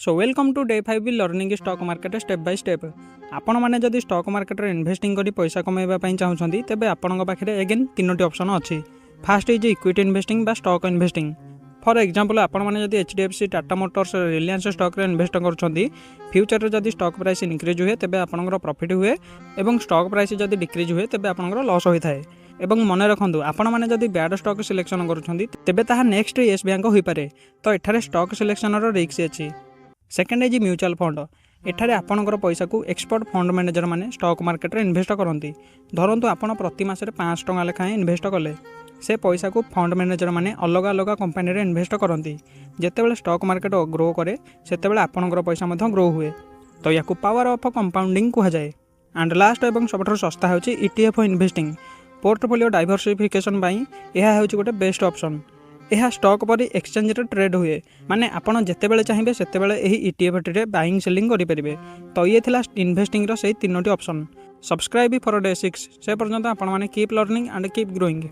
So welcome to day 5 learning stock market step by step. आपण मैंने जदि stock market रे इन्वेस्टिंग करी पैसा कमाइबा पई चाहउछंती तेबे आपनक पाखरे अगेन तीनोटी ऑप्शन अछि। फर्स्ट इज इक्विटी इन्वेस्टिंग बा स्टॉक इन्वेस्टिंग। फॉर एग्जांपल आपण मैंने जदि HDFC Tata Motors Reliance stock रे इन्वेस्ट करछंती फ्यूचर रे जदि स्टॉक प्राइस इंक्रीज हुए तेबे आपनकर प्रॉफिट हुए एवं स्टॉक प्राइस जदि डिक्रीज हुए तेबे आपनकर लॉस होई थाए। एवं मन रखु आपण मैंने जदि बैड स्टॉक सिलेक्शन करुछंती तेबे ताहा नेक्स्ट येस बैंक होई पारे। तो एठारे स्टॉक सिलेक्शन रो रिस्क अछि। Second is mutual fund. एठारे आपणकर पैसा को एक्सपर्ट फंड मैनेजर माने स्टॉक मार्केट रे इन्वेस्ट करती। धरतु आपण प्रति मास 500 टंका लेखाएं इन्वेस्ट कले से पैसा को फंड मैनेजर माने अलग अलग कंपनी रे इन्वेस्ट करती। जेतेबेले स्टॉक मार्केट ग्रो करे सेतेबेले आपणकर पैसा मध्य ग्रो हुए। तो या पावर ऑफ कंपाउंडिंग कहा जाए। एंड लास्ट एवं सबठारु सस्ता होची ईटीएफ इन्वेस्टिंग। पोर्टफोलियो डाइवर्सिफिकेशन पाई यह होची गोटे बेस्ट ऑप्शन। यह स्टॉक पर एक्सचेंज रे ट्रेड हुए माने आपण जेतेबेले चाहिए सेतेबेले एही ईटीएफ रे बाइंग सेलिंग करि परिबे। तो ये थिला इन्वेस्टिंग रो से तीनोटी ऑप्शन। सब्सक्राइब फॉर डे 6 से पर्यंत आपण माने keep learning and keep growing.